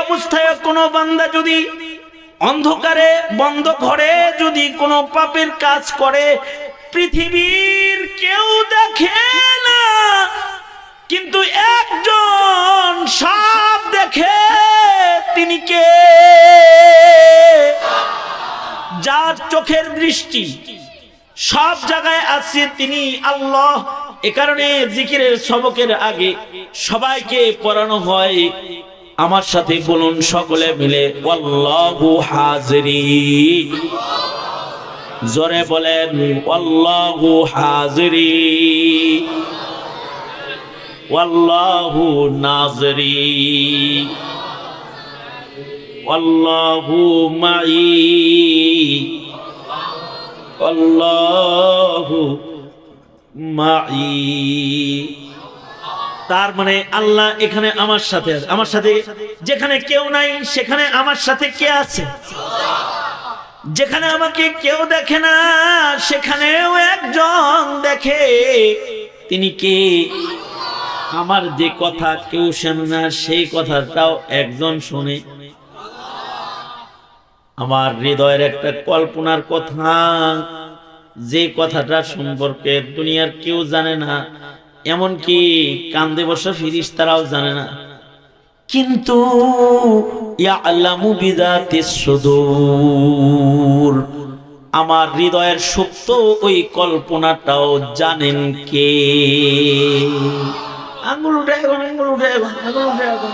অবস্থায় কোনো বান্দা যদি অন্ধকারে বন্ধ ঘরে যদি কোনো পাপের কাজ করে, পৃথিবীর কেউ দেখে না, কিন্তু একজন সব দেখে। তিনি কে? যার চোখের দৃষ্টি সব জায়গায় আছে, তিনি আল্লাহ। এ কারণে জিকিরের সবকের আগে সবাইকে পড়ানো হয়। আমার সাথে বলুন সকলে মিলে, আল্লাহু হাজিরি। জোরে বলেন, আল্লাহু হাজিরি আল্লাহু নাজরি আল্লাহু মাই আল্লাহু মাই। তার মানে আল্লাহ এখানে আমার সাথে আছে। আমার সাথে যেখানে কেউ নাই সেখানে আমার সাথে কে আছে? যেখানে আমাকে কেউ দেখে না সেখানেও একজন দেখে। তিনি কে? আমার যে কথা কেউ শোনে না সেই কথাটাও একজন শোনে। আমার হৃদয়ের একটা কল্পনার কথা, যে কথাটা সম্পর্কে দুনিয়ার কেউ জানে না, এমনকি কান্দে বসা ফেরেশতারাও জানে না, কিন্তু ইয়ালামু বিযাতিস সুদূর, আমার হৃদয়ের সুপ্ত ওই কল্পনাটাও জানেন কে? আঙ্গুল উঠে এখন, আঙ্গুল উঠে এখন, আঙ্গুল উঠে এখন।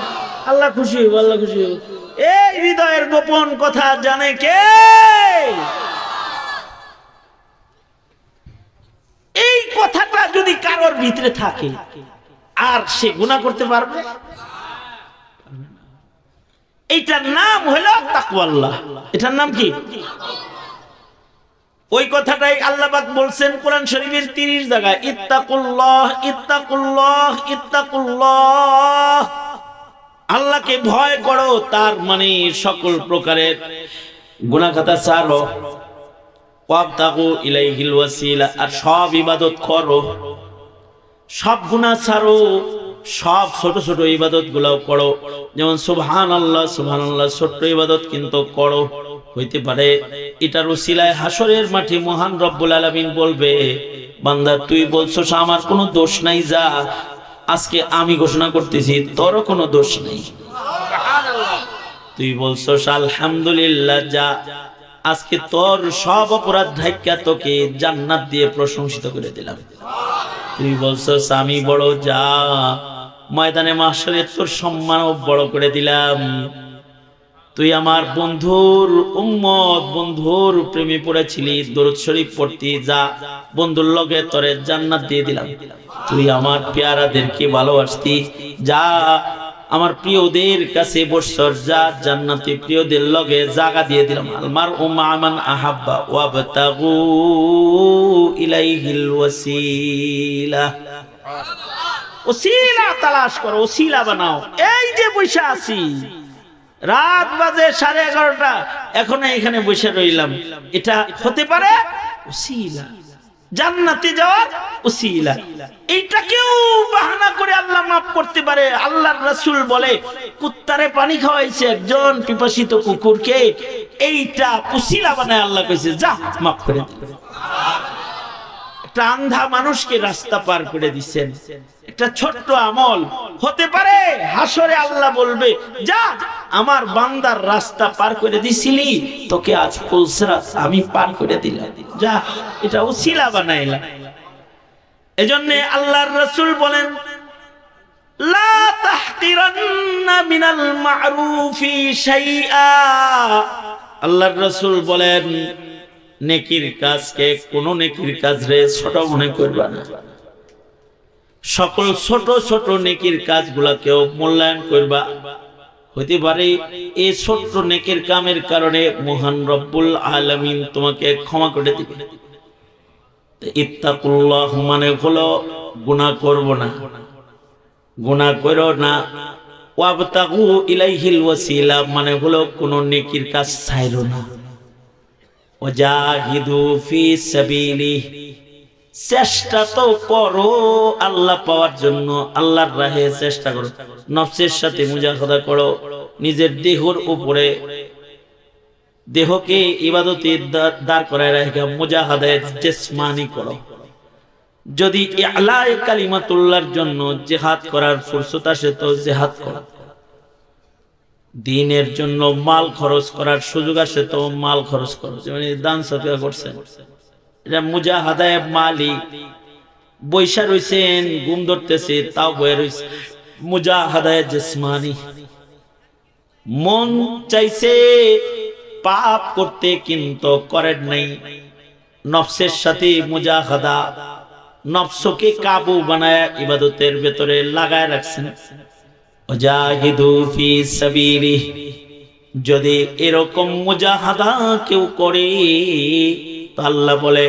আল্লাহ খুশি হইব, আল্লাহ খুশি হইব। এই হৃদয়ের গোপন কথা জানে কে? এই কথাটা যদি কারোর ভিতরে থাকে আর সে গুনাহ করতে পারবে? এইটার নাম হলো তাকওয়াল্লাহ। এটার নাম কি? ওই কথাটাই আল্লাহ পাক বলছেন কোরআন শরীফের 30 জায়গায়, ইত্তাকুল্লাহ ইত্তাকুল্লাহ ইত্তাকুল্লাহ। আল্লাহকে ভয় করো, তার মানে সকল প্রকারের গুনাহ খাতা ছাড়ো, ওয়াবতাগু ইলাইহিল ওয়াসিলা, আর সব ইবাদত করো, সব গুনাহ ছাড়ো, সব ছোট ছোট ইবাদত গুলাও করো। যেমন সুবহানাল্লাহ, সুবহানাল্লাহ ছোট ইবাদত কিন্তু করো। হইতে পারে এটার উসিলায় হাসরের মাঠে মহান রব্বুল আলামিন বলবে, বান্দা তুই বলছস আমার কোনো দোষ নাই, যা আজকে আমি ঘোষণা করতেছি তোরও কোনো দোষ নেই। তুই বলছস আলহামদুলিল্লাহ, যা আজকে তোর সব অপরাধ ঢাইকা তোকে জান্নাত দিয়ে প্রশংসিত করে দিলাম। তুই বলছস আমি বড়, যা ময়দানে মাহশরে তোর সম্মানও বড় করে দিলাম। তুই আমার বন্ধুর উম্মত, বন্ধুর প্রেমে পড়েছিলি, দরুদ শরীফ পড়তি, যা বন্ধুর লগে তোরে জান্নাত দিয়ে দিলাম। তুই আমার পেয়ারাদেরকে ভালোবাসতি, যা আমার প্রিয়দের কাছে বসর, যা জান্নাতে প্রিয়দের লগে জায়গা দিয়ে দিলাম। আলমার উম্মা মান আহাব্বা ওয়াবতাগু ইলাইহিল ওয়াসিলা। ওসিলা তালাশ করো, ওসিলা বানাও। এই যে বসে আছি, রাত বাজে 11:30, এখনো এখানে বসে রইলাম, এটা হতে পারে ওসিলা, জান্নাতে যাওয়ার ওসিলা। এইটাকেও বাহানা করে আল্লাহ মাফ করতে পারে। আল্লাহর রাসূল বলে, কুত্তারে পানি খাওয়াইছে একজন পিপাসিত কুকুরকে, এইটা ওসিলা বানায় আল্লাহ কইছে যা মাফ করে দিবেন। একটা আন্ধা মানুষকে রাস্তা পার করে দিচ্ছেন, একটা ছোট্ট আমল হতে পারে হাসরে আল্লাহ বলবে, যা আমার বান্দার রাস্তা পার করে দিছিলি, তোকে আজ পুলসিরাত আমি পার করে দিলাম, যা। এটা ওসিলা বানাইলাম। এজন্য আল্লাহর রাসূল বলেন, লা তাহকিরান্না মিনাল মা'রুফি শাইআ। আল্লাহর রাসূল বলেন, নেকির কাজকে, কোন নেকির কাজ রে ছোট মনে করবা না। সকল ছোট ছোট নেকির কাজগুলাকেও মূল্যায়ন করবা। হতে পারে এই ছোট্ট নেকির কামের কারণে মহান রব্বুল আলামিন তোমাকে ক্ষমা করে দিবে। ইত্তাকুল্লাহ মানে হলো গুনাহ করব না, গুনাহ করো না। ওয়াবতাগু ইলাইহিল ওয়াসিলা মানে হলো কোন নেকির কাজ ছাইরো না। ওয়াজাহিদু ফি সাবিলিহি, চেষ্টা তো করো আল্লাহ পাওয়ার জন্য, আল্লাহর রাহে চেষ্টা করো, নফসের সাথে মুজাহাদা করো। নিজের দেহর উপরে দেহকে ইবাদতে দাঁড় করায় রাখা মুজাহাদায়ে জিসমানি করো। যদি ইলায়ে কালিমাতুল্লাহর জন্য জিহাদ করার ফুরসত আসে তো জিহাদ করো, দ্বীনের জন্য মাল খরচ করার সুযোগ আসে তো মাল খরচ করো। যেমন দান সদকা করছেন, এটা মুজাহাদায়ে মালি। বৈশা রইছেন, ঘুম ধরতেছে তাও বয়ে রইছে, মুজাহাদায়ে জিসমানি। মন চাইছে পাপ করতে কিন্তু করেন নাই, নফসের সাথে মুজাহাদা, নফসকে কাবু বানায় ইবাদতের ভেতরে লাগায় রাখছেন। ওয়াজাহিদু ফি সাবিলিহি, যদি এরকম মুজাহাদা কেউ করে তো আল্লাহ বলে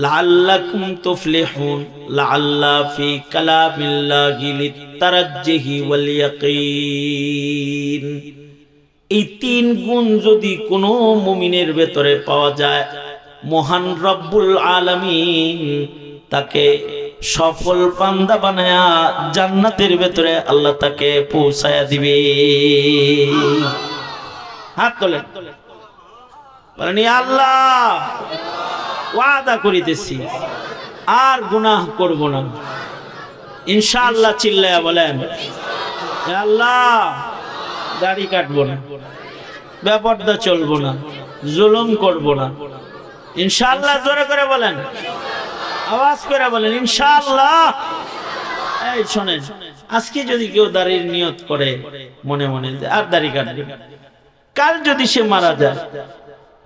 লাআল্লাকুম তুফলিহুন, লাআল্লা ফি কালামিল্লাহি লিতারাজ্জিহি ওয়াল ইয়াকিন। এই তিন গুণ যদি কোনো মুমিনের ভেতরে পাওয়া যায়, মহান রব্বুল আলামিন তাকে সফল বান্দা বানায়া জান্নাতের ভেতরে আল্লাহ তাকে পৌঁছায়া দিবে। হাত তোলেন, বলেন আল্লাহ ওয়াদা করিতেছি আর গুনাহ করব না ইনশাআল্লাহ। চিল্লায়া বলেন আল্লাহ দাড়ি কাটবো না, বেপরদা চলবো না, জুলুম করব না ইনশাআল্লাহ। জোরে করে বলেন, আওয়াজ করে বলেন ইনশাআল্লাহ। এই শোনেন, আজকে যদি কেউ দাড়ির নিয়ত করে মনে মনে আর দাড়ি কাটবে, কাল যদি সে মারা যায়,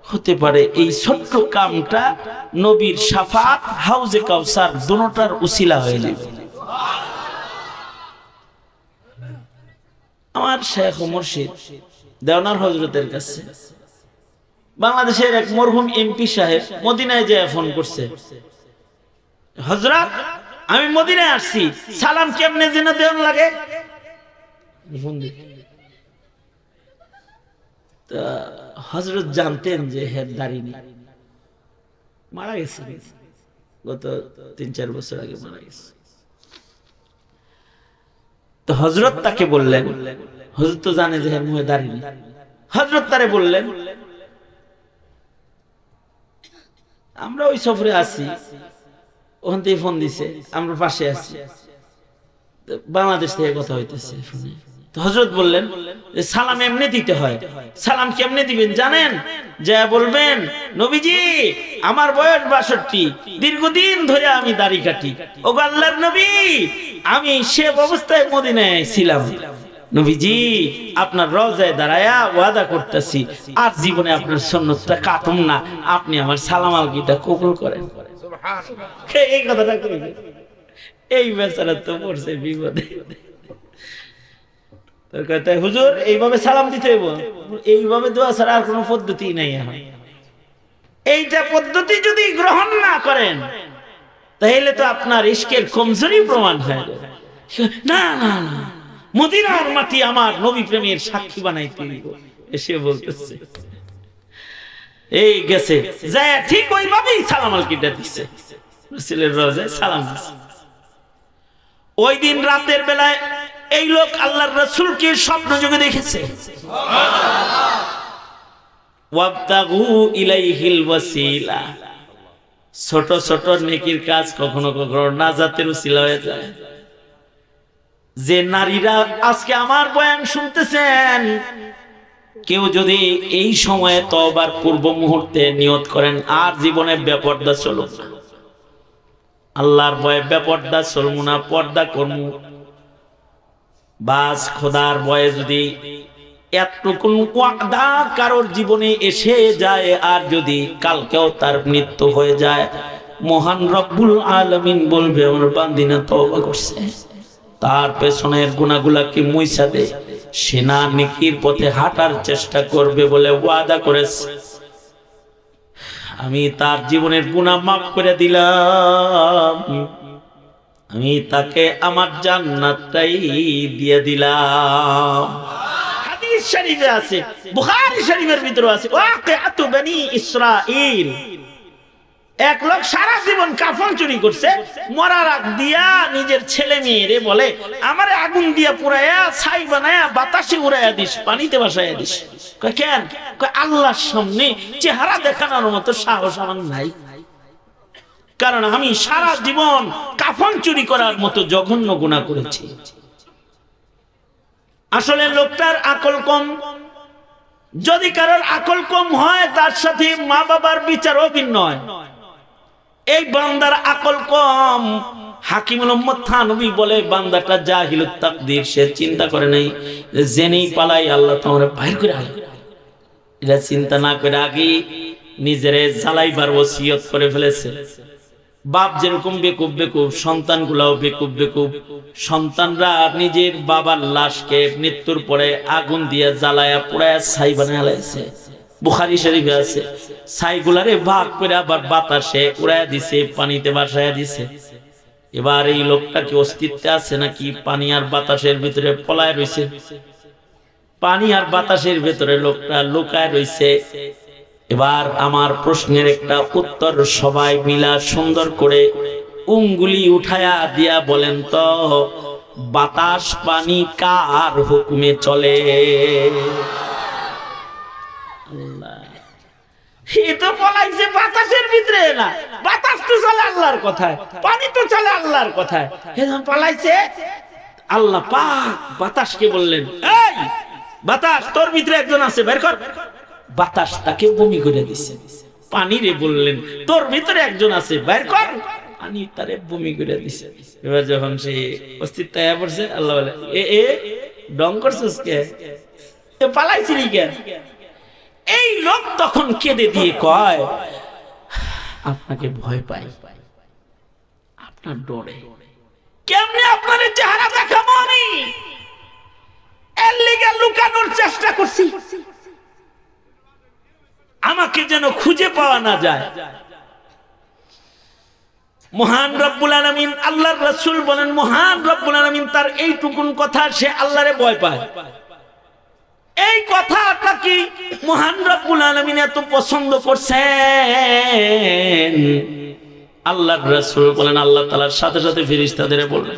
হতে পারে এই ছোট্ট কামটা নবীর শাফাত, হাউজে কাউসার দুটোটার উসিলা হয়ে যাবে। আমার শেখ ও মুর্শিদ দেওনার হযরতের কাছে বাংলাদেশের এক মরহুম এমপি সাহেব মদিনায় যায় ফোন করছে, হযরত আমি মদিনায় আসছি, সালাম কেমনে যেন দেওয়ান লাগে। তা হযরত জানতেন যে হের দাড়ি নেই, মারা গেছে গত ৩-৪ বছর আগে মারা গেছে। তো হযরত তাকে বললেন, হযরত তো জানে যে হের মুখে দাড়ি নেই, হযরত তারে বললেন আমরা ওই সফরে আছি, ওখান থেকে ফোন দিছে, আমরা পাশে আছি, বাংলাদেশ থেকে কথা হইতেছে ফোনে। তো হযরত বললেন যে সালাম এমনি দিতে হয়। সালাম কেমনে দিবেন জানেন? যা বলবেন নবীজি আমার বয়স ৬২, দীর্ঘদিন ধরে আমি দাড়ি কাটি, ও আল্লাহর নবী আমি সে অবস্থায় মদিনায় ছিলাম, নবীজি আপনার রওজায় দাঁড়ায়া ওয়াদা করতেছি আর জীবনে আপনার সুন্নতটা কাটুম না, আপনি আমার সালাম আলগিটা কবুল করেন। এই কথাটা কইবে, এই বেচারা তো পড়ছে বিপদে। তোর কথা হুজুর এইভাবে সালাম দিতে হইব, এইভাবে দোয়া ছাড়া আর কোনো পদ্ধতি নাই। এইটা পদ্ধতি যদি গ্রহণ না করেন তাহলে তো আপনার ইশকের কমজোরি প্রমাণ হয়। না না না, মদিনার মাটি আমার নবী প্রেমের সাক্ষী বানাইতে হইব। এসে বলতেছে এই গেছে যায় ঠিক ওইভাবেই সালাম আলকিটা দিচ্ছে, রাসূলের রওজায় সালাম দিচ্ছে। ওই দিন রাতের বেলায় এই লোক আল্লাহর রাসূলকে স্বপ্ন যোগে দেখেছে। ওয়াবতাগু ইলাইহিল ওয়াসিলা, ছোট ছোট নেকির কাজ কখনো কখনো নাজাতের উসিলা হয়ে যায়। যে নারীরা আজকে আমার বয়ান শুনতেছেন, কেউ যদি এই সময়ে তওবার পূর্ব মুহূর্তে নিয়ত করেন আর জীবনে বেপরদা চলুন না, আল্লাহর ভয়ে বেপরদা চলবো না, পর্দা করবো, বাস খোদার ভয়ে যদি এতটুকু ওয়াদা কারোর জীবনে এসে যায় আর যদি কালকেও তার মৃত্যু হয়ে যায়, মহান রব্বুল আলামিন বলবে আমার বান্দিনা তওবা করছে, তার পেছনের গুনাহগুলোকে মুইছা দে, সেনা নেকির পথে হাঁটার চেষ্টা করবে বলে ওয়াদা করেছে। আমি তার জীবনের গুনাহ মাফ করে দিলাম, আমি তাকে আমার জান্নাতটাই দিয়ে দিলাম। হাদিস শরীফে আছে, বুখারী শরীফের ভিতরে আছে, ওয়াকিআতু বনি ইসরাঈল, এক লোক সারা জীবন কাফন চুরি করছে, মরার আগ দিয়া নিজের ছেলে মেয়েরে বলে আমারে আগুন দিয়া পুরাইয়া ছাই বানায়া বাতাসে উড়াইয়া দিস, পানিতে ভাসাইয়া দিস। কয় কেন? কয় আল্লাহর সামনে চেহারা দেখানোর মতো সাহস আমার নাই, কারণ আমি সারা জীবন কাফন চুরি করার মতো জঘন্য গুনাহ করেছি। আসলে লোকটার আকল কম। যদি কারোর আকল কম হয় তার সাথে মা বাবার বিচারও ভিন্ন হয়। এই বান্দার আকল কম। হাকিমুল উম্মত থানভী বলে বান্দাটা জাহিলুত তাকদীর, সে চিন্তা করে নাই জেনেই পালাই আল্লাহ তোমার বাইর করে আলে, এটা চিন্তা না করে আগে নিজেরে জ্বালাইবার ওসিয়ত করে ফেলেছে। বাপ যেরকম বেকুব বেকুব, সন্তানগুলাও বেকুব বেকুব। সন্তানরা নিজের বাবার লাশকে মৃত্যুর পরে আগুন দিয়ে জ্বালায়া পোড়ায়া ছাই বানায় লাইছে। বুখারী শরীফে আছে, ছাইগুলারে ভাগ করে আবার বাতাসে উড়াইয়া দিছে, পানিতে ভাসাইয়া দিছে। এবার এই লোকটা কি অস্তিত্বে আছে নাকি পানি আর বাতাসের ভিতরে পলায় রয়েছে? পানি আর বাতাসের ভিতরে লোকটা লুকায় রয়েছে। এবার আমার প্রশ্নের একটা উত্তর সবাই মিলা সুন্দর করে উঙ্গুলি উঠায়া দিয়া বলেন তো, বাতাস পানি কার হুকুমে চলে? তো বলাইছে বাতাসের ভিতরে না, বাতাস তো চলে আল্লাহর কথায়, পানি তো চলে আল্লাহর কথায়। পালাইছে আল্লাহ পাক বাতাসকে বললেন, এই বাতাস তোর ভিতরে একজন আছে, বের কর। বাতাস তাকে বমি করে দিছে। পানিরে বললেন তোর ভিতরে একজন আছে, বের কর। পানি তারে বমি করে দিছে। এবার যখন সে অস্তিত্ব পড়ছে, আল্লাহ বলে এ ডং করছিস কে, পালাইছিলি কে? এই লোক তখন কেঁদে দিয়ে কয় আপনাকে ভয় পাই, আপনার ডরে। কেমনে আপনার চেহারা দেখাবো আমি? এর লিগে লুকানোর চেষ্টা করছি, আমাকে যেন খুঁজে পাওয়া না যায়। মহান রব্বুল আলামিন আল্লাহর রাসূল বলেন, মহান রব্বুল আলামিন তার এইটুকুন কথা সে আল্লাহরে ভয় পায়। এই কথাটা কি মহান রব্বুল আলামিন এত পছন্দ করছেন? আল্লাহর রাসূল বলেন আল্লাহ তাআলার সাথে সাথে ফেরেশতাদের বলেন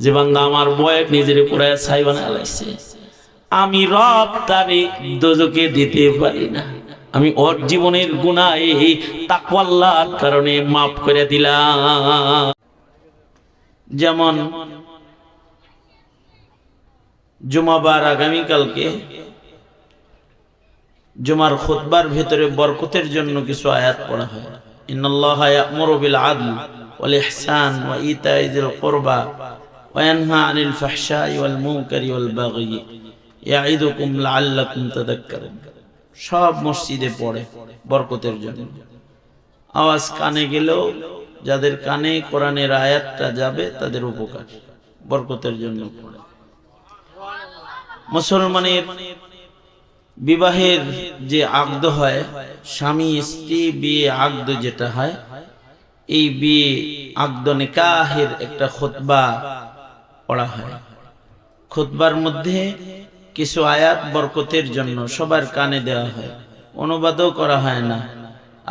যে বান্দা আমার ভয়ে নিজের পুরায় ছাই বানায় লাইছে, আমি রব তারে দোজখে দিতে পারি না, আমি ওর জীবনের গুনাহ এই তাকওয়া আল্লাহর কারণে মাফ করে দিলাম। যেমন জুমাবার আগামীকালকে জুমার খুতবার ভিতরে বরকতের জন্য কিছু আয়াত পড়া হয়। ইন্নাল্লাহা ইয়া'মুরু বিল আদল ওয়াল ইহসান ওয়া ইতা'i যিল কুরবা ওয়া ইয়ানহা আনিল ফাহশাই ওয়াল মুনকারি ওয়াল বাগই ইয়া'iদুকুম লা'আল্লাকুম তাযাক্কারুন। সব মসজিদে পড়ে বরকতের জন্য। আওয়াজ কানে গেলেও যাদের কানে কোরআনের আয়াতটা যাবে তাদের উপকার, বরকতের জন্য পড়ে। মুসলমানের বিবাহের যে আকদ হয়, স্বামী স্ত্রী বিয়ে আকদ যেটা হয়, এই বিয়ে আকদ নিকাহের একটা খুতবা পড়া হয়। খুতবার মধ্যে কিছু আয়াত বরকতের জন্য সবার কানে দেওয়া হয়, অনুবাদও করা হয় না,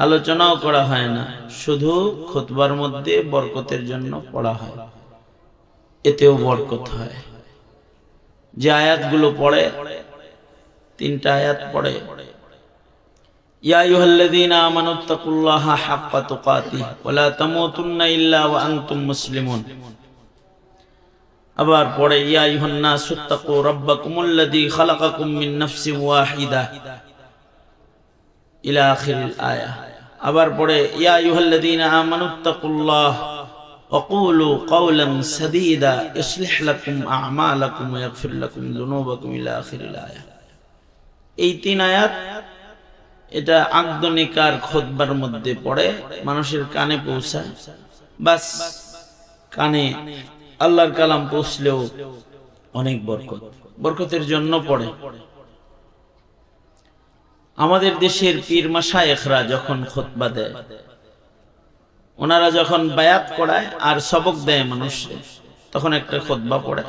আলোচনাও করা হয় না, শুধু খুতবার মধ্যে বরকতের জন্য পড়া হয়, এতেও বরকত হয়। যে আয়াতগুলো পড়ে, তিনটা আয়াত পড়ে, ইয়া আইয়ুহাল্লাযীনা আমানুত্তাকুল্লাহা হাক্কা তুকাতিহি ওয়া লা তামুতুন্না ইল্লা ওয়া আনতুম মুসলিমুন। আবার পড়ে ইয়া আইয়ুহান নাসুত্তাকু রাব্বাকুমুল্লাযী খালাকাকুম মিন নাফসিন ওয়াহিদা ইলা আখিরিল আয়াহ। আবার পড়ে ইয়া আইয়ুহাল্লাযীনা আমানুত্তাকুল্লাহ وقولوا قولا سديدا يصلح لكم اعمالكم ويغفر لكم ذنوبكم الى اخر الايه। এই তিন আয়াত এটা আকদ নিকার খুতবার মধ্যে পড়ে, মানুষের কানে পৌঁছায়, বাস কানে আল্লাহর কালাম পৌঁছলেও অনেক বরকত, বরকতের জন্য পড়ে। আমাদের দেশের পীর মাশায়েখরা যখন খুতবা দেয়, ওনারা যখন বায়াত করায় আর সবক দেয় মানুষকে, তখন একটা খুতবা পড়ে।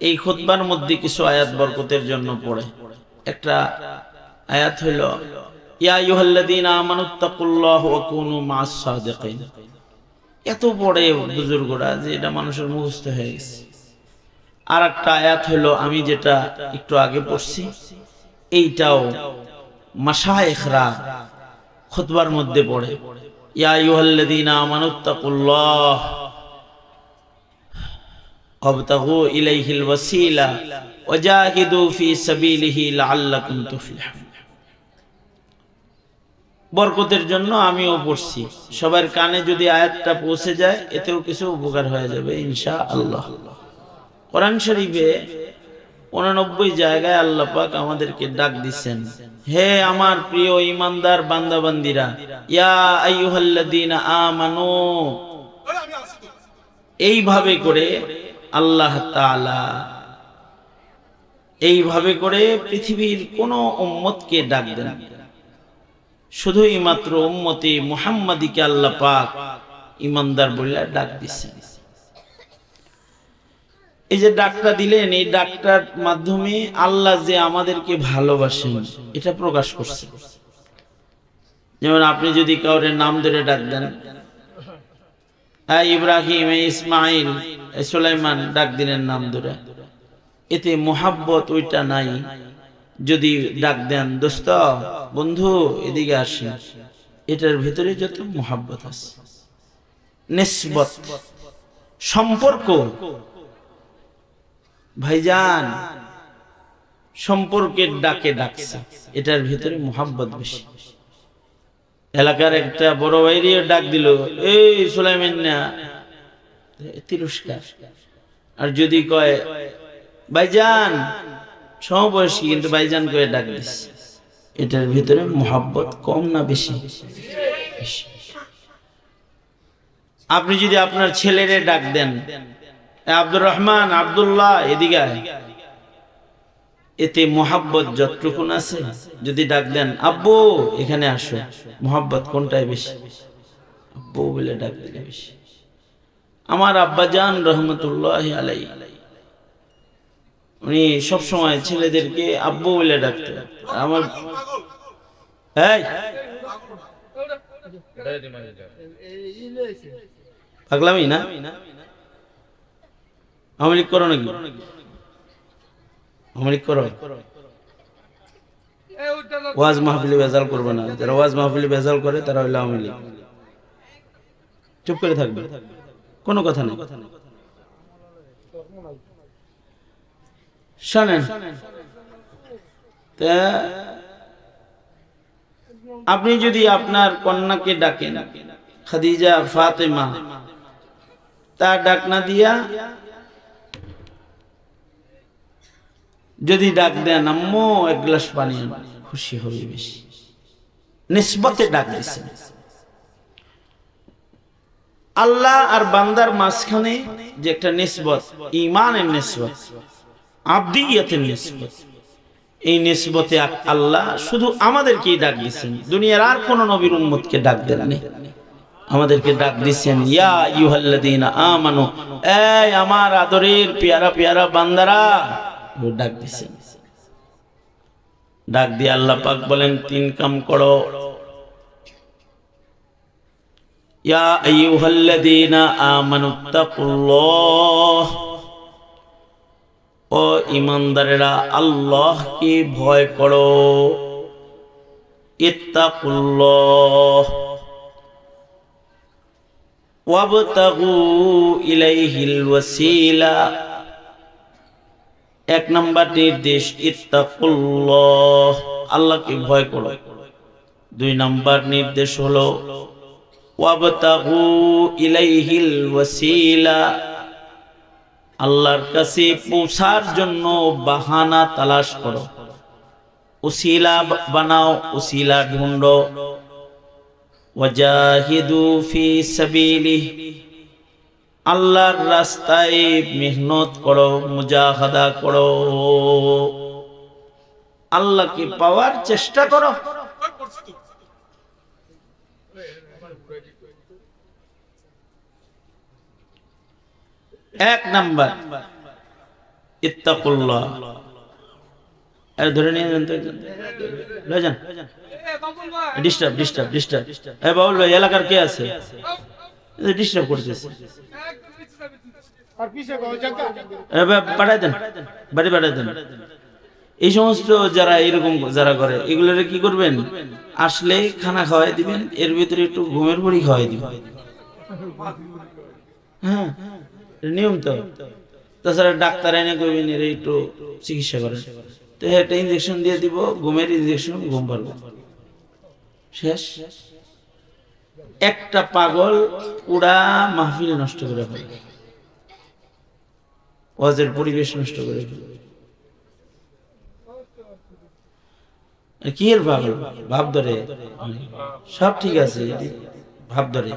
এই খুতবার মধ্যে কিছু আয়াত বরকতের জন্য পড়ে। একটা আয়াত হইল ইয়া আইয়ুহাল্লাযীনা আমানুত্তাকুল্লাহা ওয়া কুনু মা'আস সাদিকিন। এত বড় বুজুর্গরা যে এটা মানুষের মুখস্থ হয়ে গেছে। আর একটা আয়াত হলো আমি যেটা একটু আগে পড়ছি, এইটাও মাশায়েখরা খুতবার মধ্যে পড়ে, ইয়া আইয়ুহাল্লাযীনা আমানুত্তাকুল্লাহ ওয়াবতাগু ইলাইহিল ওয়াসিলা ওয়াজাহিদু ফি সাবিলিহি লাআল্লাকুম তুফলিহুন। বরকতের জন্য আমিও পড়ছি, সবার কানে যদি আয়াতটা পৌঁছে যায় এতেও কিছু উপকার হয়ে যাবে ইনশাআল্লাহ। কোরআন শরীফে 89 জায়গায় আল্লাহ পাক আমাদেরকে ডাক দিচ্ছেন, হে আমার প্রিয় ঈমানদার বান্দা বান্দীরা, ইয়া আইয়ুহাল্লাযীনা আমানু। এইভাবে করে আল্লাহ তাআলা এইভাবে করে পৃথিবীর কোন উম্মতকে ডাক দেন, শুধুই মাত্র উম্মতে মুহাম্মাদীকে আল্লাহ পাক ঈমানদার বলে ডাক দিচ্ছেন। এই যে ডাকটা দিলেন, এই ডাকটার মাধ্যমে আল্লাহ যে আমাদেরকে ভালোবাসেন এটা প্রকাশ করছে। যেমন আপনি যদি কাউরে নাম ধরে ডাক দেন, ইব্রাহিম, ইসমাইল, সুলাইমান ডাক দিলেন নাম ধরে, এতে মোহাব্বত ওইটা নাই। যদি ডাক দেন দোস্ত, বন্ধু, এদিকে আসেন, এটার ভিতরে যত মোহাব্বত আছে, নিসবত, সম্পর্ক, ভাইজান, সম্পর্কের ডাকে ডাকছে, এটার ভিতরে মোহাব্বত বেশি। এলাকার একটা বড় ভাইরিও ডাক দিল, এই সুলাইমান না, তিরস্কার। আর যদি কয় ভাইজান, সমবয়সী কিন্তু ভাইজান করে ডাক দিচ্ছে, এটার ভিতরে মোহাব্বত কম না বেশি? আপনি যদি আপনার ছেলেরে ডাক দেন, আব্দুর রহমান, আব্দুল্লাহ, এদিকে আয়, এতে মোহাব্বত যতটুকুন আছে। যদি ডাক দেন আব্বু, এখানে আসো, মোহাব্বত কোনটায় বেশি? আব্বু বলে ডাক দিলে বেশি। আমার আব্বাজান রহমতুল্লাহি আলাইহি, উনি সবসময় ছেলেদেরকে আব্বু বলে ডাকতেন। আমার পাগলামি না? আওয়ামী লীগ করো নাকি? আওয়ামী লীগ করো? ওয়াজ মাহফিলে ভেজাল করবে না। যারা ওয়াজ মাহফিলে ভেজাল করে তারা হইলো আওয়ামী লীগ। চুপ করে থাকবে, কোনো কথা নেই। শোনেন, আপনি যদি আপনার কন্যাকে ডাকেন খাদিজা, ফাতেমা, তার ডাক না দিয়া যদি ডাক দেন আম্মু এক গ্লাস পানি, খুশি হবে বেশি। নিসবতে ডাক দিচ্ছেন। আল্লাহ আর বান্দার মাঝখানে যে একটা নিসবত, ঈমানের নিসবত, আবদিয়তের নিসবত, এই নিসবতে আল্লাহ শুধু আমাদেরকেই ডাক দিচ্ছেন, দুনিয়ার আর কোন নবীর উম্মতকে ডাক দেননি। আমাদেরকে ডাক দিচ্ছেন, ইয়া আইয়ুহাল্লাযীনা আমানু, এই আমার আদরের পেয়ারা পেয়ারা বান্দারা, ডাক দিচ্ছেন। ডাক দিয়ে আল্লাহ পাক বলেন, তিন কাম করো। ইয়া আইয়ুহাল্লাযীনা আমানুত্তাকুল্লাহ, ও ঈমানদারেরা আল্লাহকে ভয় করো। ইত্তাকুল্লাহ ওয়াবতাগু ইলাইহিল ওয়াসিলা, এক নাম্বার নির্দেশ ইত্তাকুল্লাহ, আল্লাহকে ভয় করো। দুই নাম্বার নির্দেশ হলো ওয়াবতাগু ইলাইহিল ওয়াসিলা, আল্লাহর কাছে পৌঁছার জন্য বাহানা তালাশ করো, ওসিলা বানাও, ওসিলা ঢুঁড়ো। ওয়াজাহিদু ফি সাবিলিহি, আল্লাহর রাস্তায় মেহনত করো, মুজাহাদা করো, আল্লাহকে পাওয়ার চেষ্টা করো। এক নাম্বার ইত্তাকুল্লাহ, আর ধরে নিয়ে যান তো, লয়ে যান। Disturb disturb disturb. এ বাবুল ভাই, এলাকার কে আছে? ডিস্টার্ব করতেছে। পাঠাই দেন, বাড়ি পাঠাই দেন। এই সমস্ত যারা এরকম যারা করে, এগুলোরে কি করবেন? আসলে খানা খাওয়াই দিবেন, এর ভিতরে একটু ঘুমের পরই খাওয়াই দিবেন। হ্যাঁ, নিয়ম তো। তাছাড়া ডাক্তার এনে করবেন এর একটু চিকিৎসা করেন, তো একটা ইঞ্জেকশন দিয়ে দিব, ঘুমের ইঞ্জেকশন, ঘুম পারবো, শেষ। একটা পাগল পুরা মাহফিল নষ্ট করে ফেলে, ওয়াজের পরিবেশ নষ্ট করে ফেলে। কি এর পাগল? ভাব ধরে, সব ঠিক আছে, ভাব ধরে।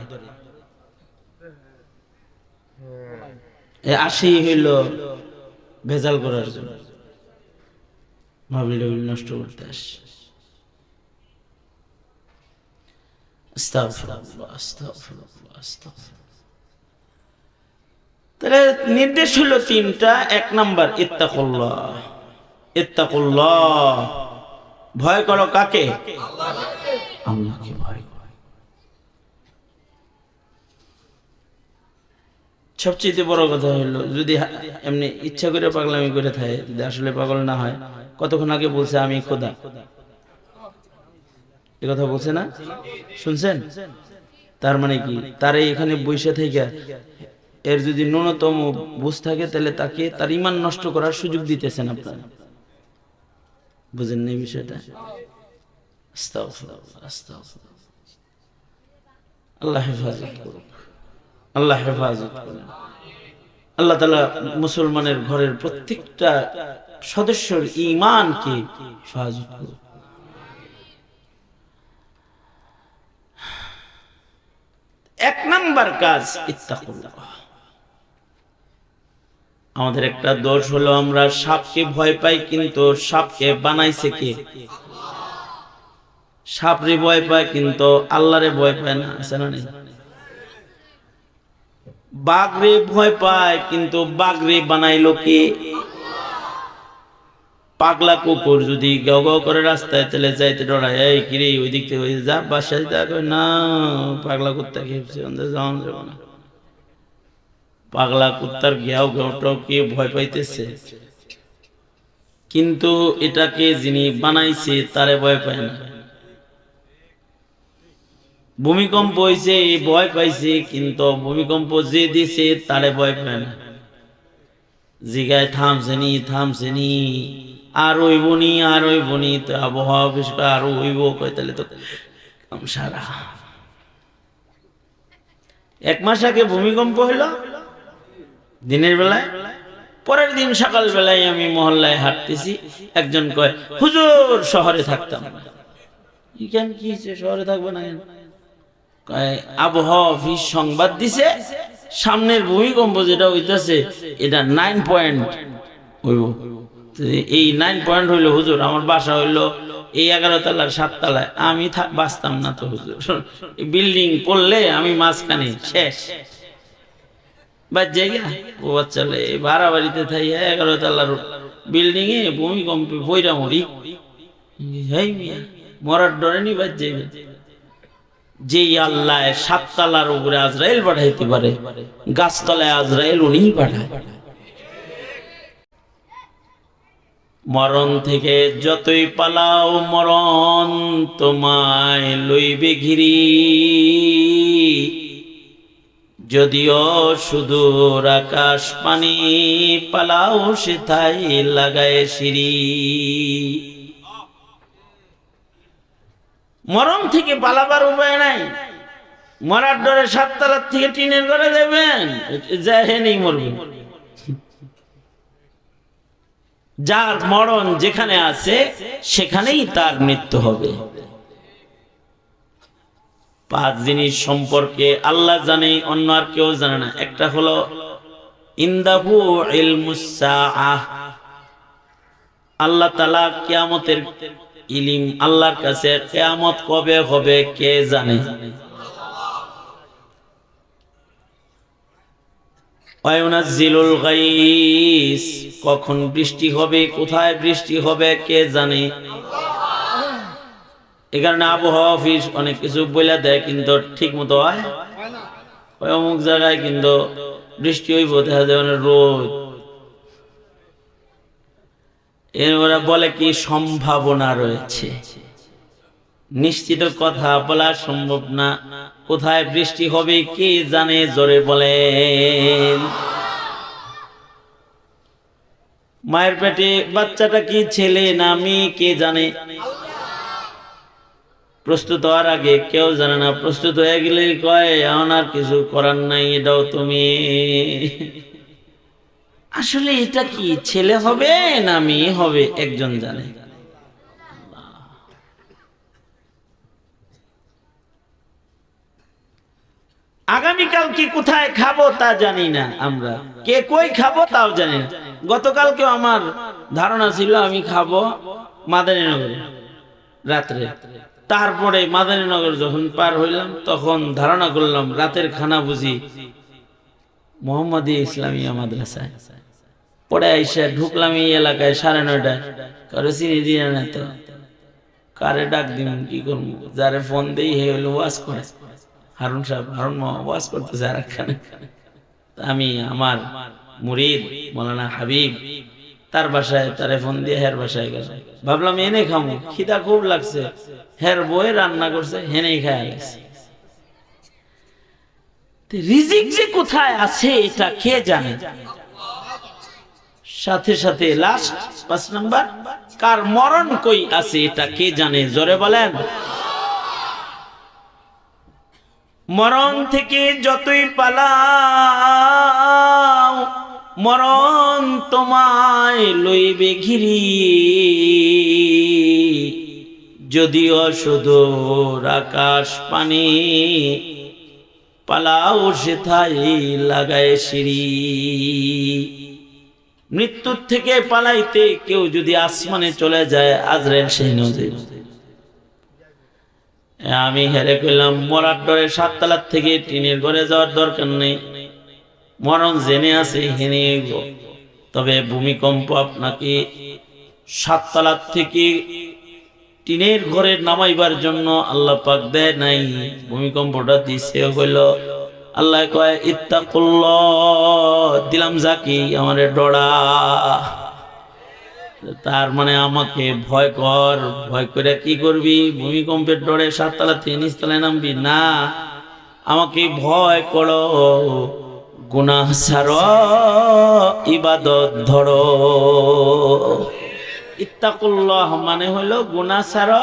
আসি হইল ভেজাল করার জন্য, মাহফিল নষ্ট করতে আসে। তাহলে নির্দেশ হলো তিনটা। এক নাম্বার ইত্তাকুল্লাহ, ইত্তাকুল্লাহ, ভয় করো কাকে? আল্লাহকে ভয় করো। সবচেয়ে বড় কথা হলো, যদি এমনি ইচ্ছা করে পাগলামি করে থাকে, যদি আসলে পাগল না হয়, কতক্ষণ আগে বলছে আমি খোদা, এ কথা বলছে না? শুনছেন? তার মানে কি, তারে এখানে বসে থেকে এর যদি ন্যূনতম বুঝ থাকে, তাহলে তাকে তার ঈমান নষ্ট করার সুযোগ দিতেছেন আপনারা। বুঝেন না বিষয়টা? আস্তাগফিরুল্লাহ, আস্তাগফিরুল্লাহ। আল্লাহ হেফাজত করুক, আল্লাহ হেফাজত করুন। আল্লাহ তাআলা মুসলমানের ঘরের প্রত্যেকটা সদস্যের ঈমানকে হেফাজত করুন। এক নাম্বার কাজ ইত্তাকুল্লাহ। আমাদের একটা দোষ হলো, আমরা সাপকে ভয় পাই, কিন্তু সাপকে বানাইছে কে? সাপরে ভয় পায় কিন্তু আল্লাহরে ভয় পায় না, আছে না নেই? বাঘরে ভয় পায় কিন্তু বাঘরে বানাইলো কে? পাগলা কুকুর যদি গাও গাও করে রাস্তায় চলে যাইতে ডরায়, এই কিরে ওই দিক থেকে যা, বাসায় দেখো না, পাগলা কুত্তা খেপছে, যাওয়া যাবে না। পাগলা কুত্তার ঘেউ ঘেউটাও কে ভয় পাইতেছে, কিন্তু এটাকে যিনি বানাইছে তারে ভয় পায় না। ভূমিকম্প হয়েছে, ভয় পাইছে, কিন্তু ভূমিকম্প যে দিছে তারে ভয় পায় না। জিগায় থামছেনি থামছেনি, আর হইবনি আর হইবনি, তো আবহাওয়া বিশেষ করে আরো হইব, তাহলে তো সারা। 1 মাস আগে ভূমিকম্প হইল দিনের বেলায়, পরের দিন সকাল বেলায় আমি মহল্লায় হাঁটতেছি, একজন কয় হুজুর শহরে থাকতাম। কেন, কি হয়েছে, শহরে থাকবে না? আবহাওয়া অফিস সংবাদ দিছে, সামনের ভূমিকম্প যেটা হইতেছে এটা 9 পয়েন্ট হইব। এই 9 পয়েন্ট হইলো হুজুর, আমার বাসা হইলো এই 11 তলার 7 তলায়, আমি বাঁচতাম না তো হুজুর, বিল্ডিং পড়লে আমি মাঝখানে শেষ। বাদ জায়গা ও বাচ্চালে ভাড়া বাড়িতে থাই 11 তলার বিল্ডিং এ ভূমিকম্পে পইরা মরি, মরার ডরে নি বাদ যাইবে। যে আল্লাহ 7 তলার উপরে আজরাইল পাঠাইতে পারে, গাছতলায় আজরাইল উনি পাঠায়। মরণ থেকে যতই পালাও, মরণ তোমায় লইবে ঘিরি, যদিও সুদূর আকাশ পানি, পালাও সেথায় লাগায় সিঁড়ি। মরণ থেকে পালাবার উপায় নাই, মরার ডরে 7 তলার থেকে টিনের ঘরে দেবেন, যাহেনি মরবে। যার মরণ যেখানে আছে সেখানেই তার মৃত্যু হবে। 5 জিনিস সম্পর্কে আল্লাহ জানে, অন্য আর কেউ জানে না। একটা হলো ইনদাহু ইলমুস সাআহ, আল্লাহ তাআলা কিয়ামতের ইলম, আল্লাহর কাছে কিয়ামত কবে হবে কে জানে? ওয়ায়ুনাজ্জিলুল গাইস, কখন বৃষ্টি হবে, কোথায় বৃষ্টি হবে কে জানে। এই কারণে আবহাওয়া অফিস অনেক কিছু বলে দেয়, কিন্তু ঠিক মতো হয় অমুক জায়গায় কিন্তু বৃষ্টি হইব, দেখা যায় রোদ। এর ওরা বলে কি সম্ভাবনা রয়েছে, নিশ্চিত কথা বলা সম্ভব না। কোথায় বৃষ্টি হবে কে জানে, জোরে বলেন। মায়ের পেটে বাচ্চাটা কি ছেলে না মেয়ে কে জানে। প্রস্তুত হওয়ার আগে কেউ জানে না, প্রস্তুত হয়ে গেলে কয় এখন আর কিছু করার নাই, এটাও তুমি। আসলে এটা কি ছেলে হবে না মেয়ে হবে একজন জানে। আগামীকাল কি কোথায় খাবো তা জানি না, আমরা কে কই খাবো তাও জানি না। গতকালকে আমার ধারণা ছিল আমি খাবো মাদারীনগরে রাত্রে, তারপরে মাদারীনগর যখন পার হইলাম তখন ধারণা করলাম রাতের খানা বুঝি মোহাম্মদী ইসলামিয়া মাদ্রাসায়। পরে আইসা ঢুকলাম এই এলাকায় 9:30টায়, কারো চিনি দিয়ে না তো, কারে ডাক দিন কি করবো, যারে ফোন দেই হে হইলো ওয়াজ করে, হারুন সাহেব, হারুন ওয়াজ করতেছে আর একখানে। আমি আমার মুরিদ মৌলানা হাবিব তার বাসায়, তারে ফোন দিয়ে হের বাসায় গেল। ভাবলাম এনে খামু, খিদা খুব লাগছে, হের বই রান্না করছে, হেনেই খায় গেছে। রিজিক যে কোথায় আছে এটা কে জানে। সাথে সাথে লাস্ট 5 নাম্বার, কার মরণ কই আছে এটা কে জানে, জোরে বলেন। মরণ থেকে যতই পালাও মরণ তোমায় লইবে ঘিরি, যদিও সুদূর আকাশ পানি পালাও সেথায় লাগায় সিঁড়ি। মৃত্যুর থেকে পালাইতে কেউ যদি আসমানে চলে যায়, আজরাইল সেই নদীর। আমি হেরে কইলাম মরার ডরে 7 তলার থেকে টিনের ঘরে যাওয়ার দরকার নেই, মরণ জেনে আছে হেনে। তবে ভূমিকম্প আপনাকে 7 তলার থেকে টিনের ঘরে নামাইবার জন্য আল্লাহ পাক দেয় নাই, ভূমিকম্পটা দিছে হইল আল্লাহ কয় ইত্তাকুল্লাহ, দিলাম জাকি আমারে ডরা। তার মানে আমাকে ভয় কর, ভয় করে কি করবি, ভূমিকম্পের ডরে 7 তলা থেকে নিচ তলায় নামবি না, আমাকে ভয় করো, গুনাহ ছাড়ো, ইবাদত ধরো। ইত্তাকুল্লাহ মানে হলো গুনাহ ছাড়ো।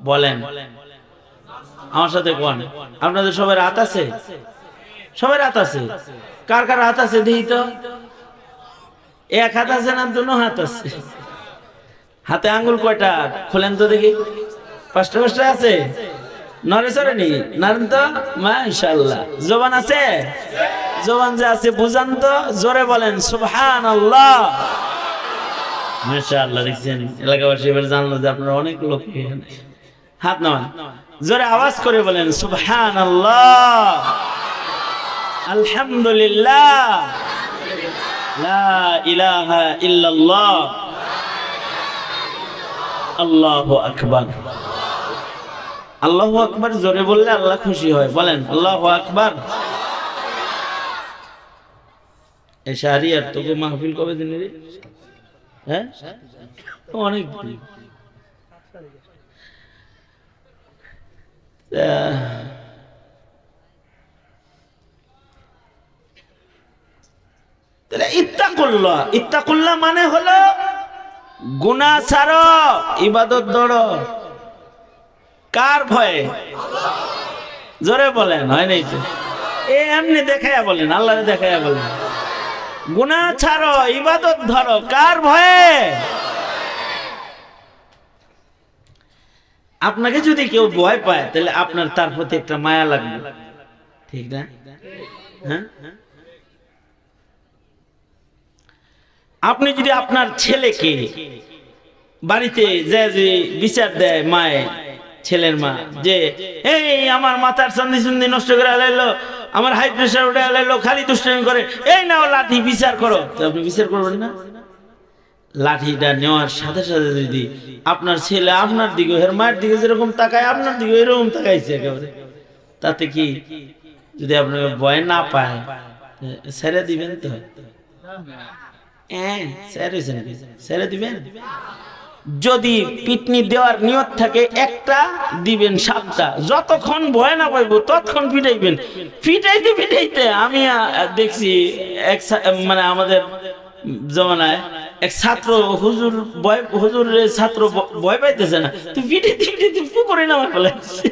বলেন আমার সাথে কোন, আপনাদের সবার হাত আছে? সবার হাত আছে? কার কার হাত আছে দেখি তো। এক হাত আছে না 2 হাত আছে? হাতে আঙ্গুল কয়টা খোলেন তো দেখি। 5টা আছে? নরে সরে নি নারেন তো, মাশাআল্লাহ। জবান আছে? জবান যে আছে বুঝান তো, জোরে বলেন সুবহানাল্লাহ। মাশাআল্লাহ। দেখছেন এলাকাবাসী এবার জানলো যে আপনারা অনেক লোক এখানে। হাত নামান, জোরে আওয়াজ করে বলেন সুবহানাল্লাহ, আলহামদুলিল্লাহ, লা ইলাহা ইল্লাল্লাহ, আল্লাহু আকবার। আল্লাহু আকবার জোরে বললে আল্লাহ খুশি হয়, বলেন আল্লাহু আকবার। এই শাহরিয়ার তোকে মাহফিল কবে দিন রে? হ্যাঁ অনেক দিন। ইত্তাকুল্লাহ, ইত্তাকুল্লাহ মানে হলো গুনাহ ছাড়ো, ইবাদত ধরো। কার ভয়ে? জোরে বলেন, হয় নাই তো? এমনি দেখাইয়া বলেন, আল্লাহরে দেখাইয়া বলেন গুনাহ ছাড়ো, ইবাদত ধরো। কার ভয়ে? আপনাকে যদি কেউ ভয় পায় তাহলে আপনার তার প্রতি একটা মায়া লাগবে, ঠিক না? হ্যাঁ, আপনি যদি আপনার ছেলেকে বাড়িতে যে বিচার দেয় মায়ে, ছেলের মা, যে এই আমার মাথার চান্দি চুন্দি নষ্ট করে আলাইলো, আমার হাই প্রেশার উঠে এলো, খালি দুষ্টামি করে, এই নাও লাঠি বিচার করো। আপনি বিচার করবেন না? লাঠিটা নেওয়ার সাথে সাথে যদি আপনার ছেলে আপনার দিকে, এর মায়ের দিকে যেরকম তাকায় আপনার দিকে এরকম তাকাইছে একেবারে, তাতে কি যদি আপনাকে ভয় না পায় ছেড়ে দিবেন? তো ছেড়ে দিবেন? যদি পিটনি দেওয়ার নিয়ত থাকে একটা দিবেন, 7টা, যতক্ষণ ভয় না পাইব ততক্ষণ পিটাইবেন। পিটাইতে পিটাইতে আমি দেখছি মানে আমাদের জমানায় এক ছাত্র হুজুরের ছাত্র ভয় পাইতেছে না, তুই পিটাইতে পিটাইতে পুকুরে নামা ফেলাইছে।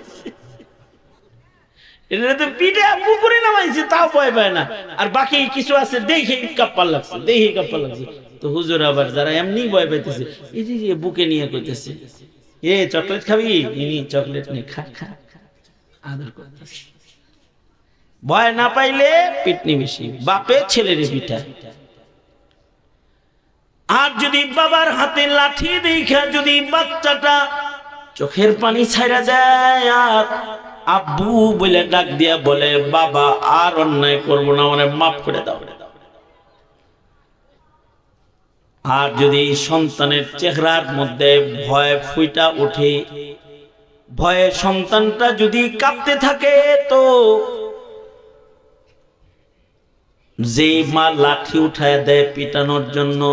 এটা তো পিঠে পুকুরে নামাইছে তাও ভয় পায় না, আর বাকি কিছু আছে দেখে কাপ্পা লাগছে, তো হুজুর আবার যারা এমনি ভয় পাইতেছে, এই যে বুকে নিয়ে কইতেছে, এ চকলেট খাবি? ইনি চকলেট নিয়ে খা খা আদর করতেছে। ভয় না পাইলে পিটনি বেশি, বাপে ছেলেরে পিটায়। আর যদি বাবার হাতে লাঠি দেখা যদি বাচ্চাটা চোখের পানি ছাইরা দেয় আর আব্বু বলে ডাক দিয়া বলে, বাবা আর অন্যায় করব না, মানে মাফ করে দাও। আর যদি সন্তানের চেহারার মধ্যে ভয় ফুইটা ওঠে, ভয়ে সন্তানটা যদি কাঁপতে থাকে, তো যে মা লাঠি উঠায় দেয় পিটানোর জন্য,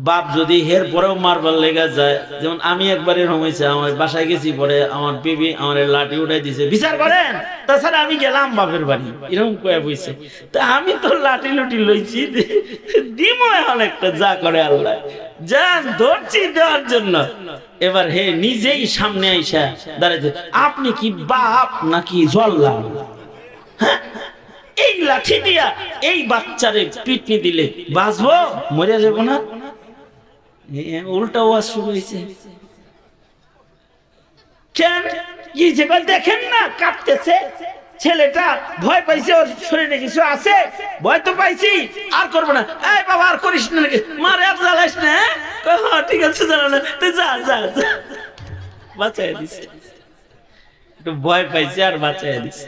বাপ যদি হের পরেও মারবার লেগে যায়, যেমন আমি একবার এরকম হয়েছে, আমার বাসায় গেছি, পরে আমার বিবি আমার লাঠি উঠাই দিছে, বিচার করেন, তাছাড়া আমি গেলাম বাপের বাড়ি, এরকম কয়ে বইছে। তা আমি তো লাঠি লুটি লইছি, দিমো এখন একটা, যা করে আল্লাহ, যা ধরছি দেওয়ার জন্য। এবার হে নিজেই সামনে আইসা দাঁড়াইছে, আপনি কি বাপ নাকি জল্লাদ? হ্যাঁ, এই লাঠি দিয়া এই বাচ্চারে পিটনি দিলে বাঁচবো, মরে যাবো না? উল্টা ওয়াজ শুরু হয়েছে। কেন কি যে দেখেন না কাঁপতেছে ছেলেটা, ভয় পাইছে, ওর শরীরে কিছু আছে, ভয় তো পাইছি, আর করবো না। এই বাবা আর করিস না, নাকি মারে আর জ্বালাইস না? হ্যাঁ ঠিক আছে, জ্বালা না, তুই যা যা যা, বাঁচাই দিছে। একটু ভয় পাইছে আর বাঁচাই দিছে।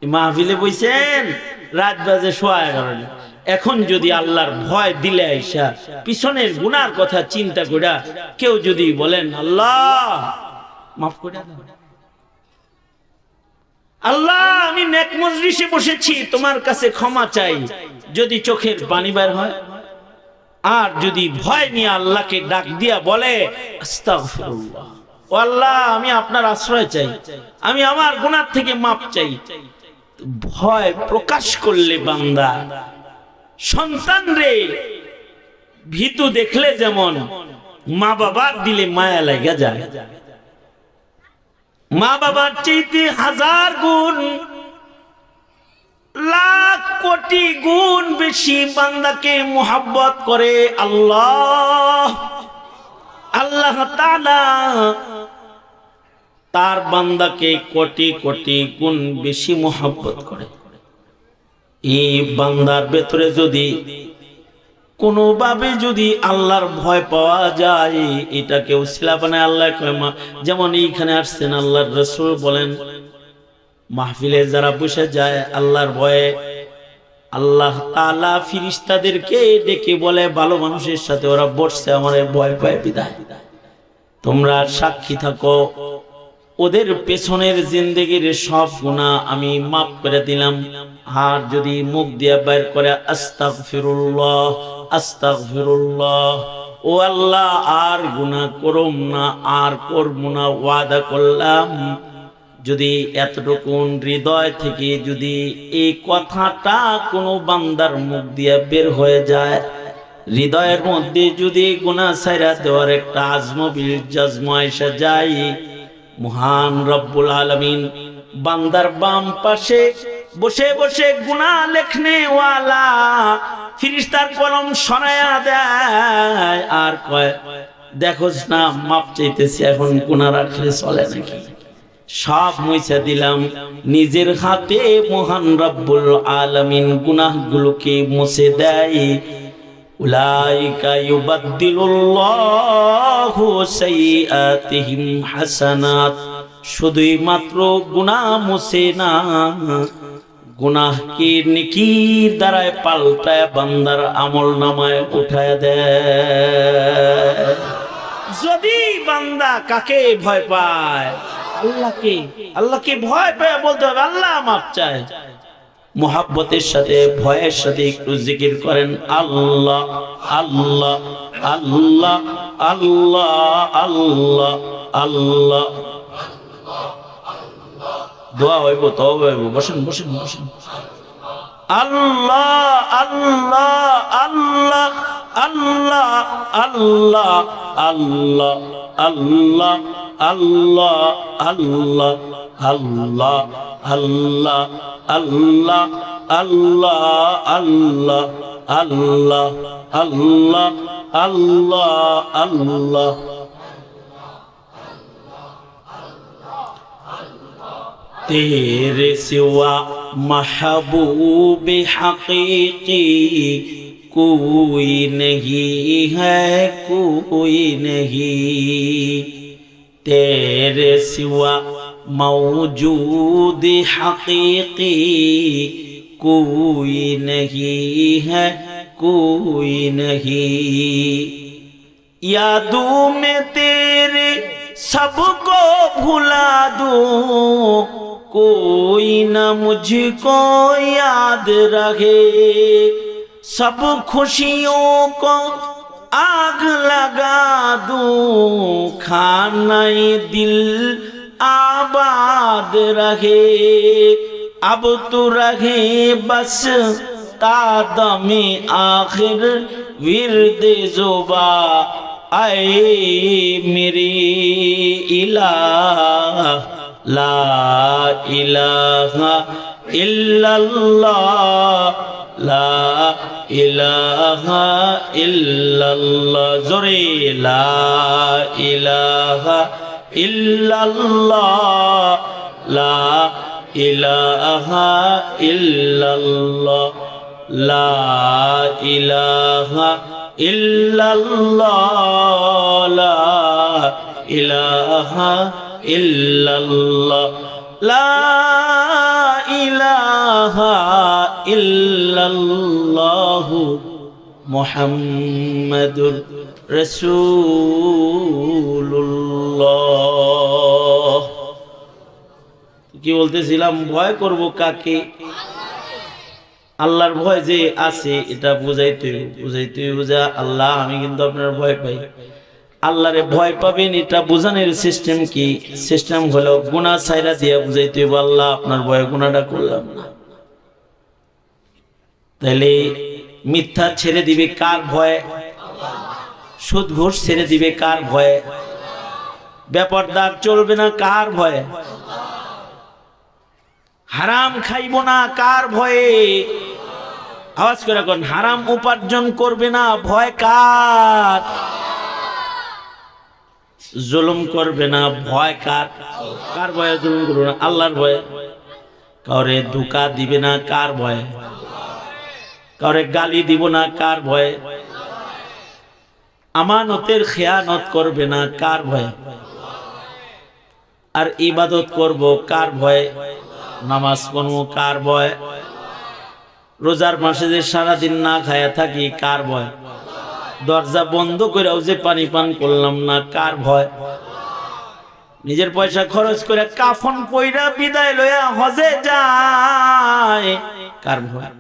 মাহফিলে বইছেন, রাত বাজে 11:15। এখন যদি আল্লাহর ভয় দিলে আইসা পিছনের গুনার কথা চিন্তা কইরা কেউ যদি বলেন, আল্লাহ মাফ করে দাও, আল্লাহ আমি নেক মজলিসে বসেছি, তোমার কাছে ক্ষমা চাই, যদি চোখের পানি বের হয়, আর যদি ভয় নিয়ে আল্লাহকে ডাক দিয়া বলে, আস্তাগফিরুল্লাহ, ও আল্লাহ আমি আপনার আশ্রয় চাই, আমি আমার গুনাহ থেকে মাপ চাই, ভয় প্রকাশ করলে বান্দা সন্তান রে ভীতু দেখলে যেমন মা বাবার দিলে মায়া লাগা যায়, মা বাবার চাইতে 1000 গুণ লাখ কোটি গুণ বেশি বান্দাকে মোহাব্বত করে আল্লাহ। আল্লাহ তাআলা তার বান্দাকে কোটি কোটি গুণ বেশি মোহাব্বত করে। এই বান্দার ভেতরে যদি কোনোভাবে যদি আল্লাহর ভয় পাওয়া যায়, এটাকে উসিলা বানায় আল্লাহ কয়, যেমন এইখানে আসছেন আল্লাহর রাসূল বলেন, মাহফিলে যারা বসে যায় আল্লাহর ভয়ে, আল্লাহ তাআলা ফেরেশতাদেরকে ডেকে বলে, ভালো মানুষের সাথে ওরা বসছে, আমারে ভয় পায় বিদায়, তোমরা সাক্ষী থাকো, ওদের পেছনের জিন্দেগির সব গুনাহ আমি মাফ করে দিলাম। আর যদি মুখ দিয়ে বের করে আস্তাগফিরুল্লাহ আস্তাগফিরুল্লাহ, ও আল্লাহ আর গুনাহ করব না, আর করব না, ওয়াদা করলাম, যদি এতটুকুন হৃদয় থেকে যদি এই কথাটা কোনো বান্দার মুখ দিয়ে বের হয়ে যায়, হৃদয়ের মধ্যে যদি গুনাহ ছাইরা দেওয়ার একটা আজমবিল জাজম আইসা যায়, মহান রব্বুল আলামিন বান্দার বাম পাশে বসে বসে গুনাহ লেখনে ওয়ালা ফেরেশতার কলম সরায়া দেয়, আর কয়, দেখোস না মাপ চাইতেছি, এখন গুনাহ রাখলে চলে নাকি? সব মুছে দিলাম নিজের হাতে। মহান রব্বুল আলামিন গুনাহগুলোকে মুছে দেয়। উলাইকা ইউবাদদিলুল্লাহু সাইয়্যাতিহিম হাসানাত, শুধুই মাত্র গুনাহ মুছে না, গুনাহকে নেকির দ্বারায় পাল্টায় বান্দার আমল নামায় উঠায় দেয়। যদি বান্দা কাকে ভয় পায়? আল্লাহকে। আল্লাহকে ভয় পায় বলতে হবে আল্লাহ মাফ চায়। মুহাব্বতের সাথে ভয়ের সাথে একটু জিকির করেন আল্লাহ আল্লাহ আল্লাহ আল্লাহ আল্লাহ আল্লাহ। দোয়া হইব, তওবা হইব। বসেন বসেন বসেন। আল্লাহ আল্লাহ আল্লাহ আল্লাহ আল্লাহ আল্লাহ আল্লাহ আল্লাহ আল্লাহ আল্লাহ আল্লাহ আল্লাহ আল্লাহ আল্লাহ আল্লাহ আল্লাহ আল্লাহ আল্লাহ। तेरे सिवा महबूब हकीकी कोई नहीं है, कोई नहीं। तेरे सिवा मौजूद हकीकी कोई नहीं है, कोई नहीं। यादों में तेरे सबको भुला दूं, कोई न मुझको याद रहे। सब खुशियों को आग लगा दूं, खाने दिल आबाद रहे। अब तो रहे बस तादमे आखिर विर्द जुबा, आए मेरे इलाह ला इलाहा इल्लल्लाह, ला इलाहा इल्लल्लाह। जोरे ला इलाहा इल्लल्लाह, ला इलाहा इल्लल्लाह, ला इलाहा इल्लल्लाह, ला इलाहा इल्लल्लाह, ला इलाहा इल्लल्लाह मुहम्मदुर রাসূলুল্লাহ। কি বলতেছিলাম? ভয় করব কাকে? আল্লাহর ভয় যে আছে এটা বুঝাইতে বুঝা আল্লাহ আমি কিন্তু আপনার ভয় পাই। আল্লাহরে ভয় পাবেন এটা বোঝানোর সিস্টেম কি? সিস্টেম হলো গুনাহ ছাইরা দিয়া বুঝাইতে হবে আল্লাহ আপনার ভয়ে গুনাহটা করলাম না। তাহলে মিথ্যা ছেড়ে দিবে কার ভয়ে? সুদ ঘুষ ছেড়ে দিবে কার ভয়ে? বেপরদার চলবে না কার ভয়ে? হারাম খাইব না কার ভয়ে? আওয়াজ করে কোন হারাম উপার্জন করবে না ভয় কার? জুলুম করবে না ভয় কার? কার ভয়ে জুলুম করবে না? আল্লাহর ভয়ে। কাউরে ধোঁকা দিবে না কার ভয়ে? কাউরে গালি দিব না কার ভয়ে? আমানতের খেয়ানত করবে না কার ভয়ে? আর ইবাদত করব কার ভয়ে? নামাজ পড়ব কার ভয়ে? রোজার মাসে যে সারাদিন না খায়া থাকি কার ভয়? দরজা বন্ধ করেও যে পানি পান করলাম না কার ভয়? নিজের পয়সা খরচ করে কাফন পয়রা বিদায় লইয়া হজে যায় কার ভয়?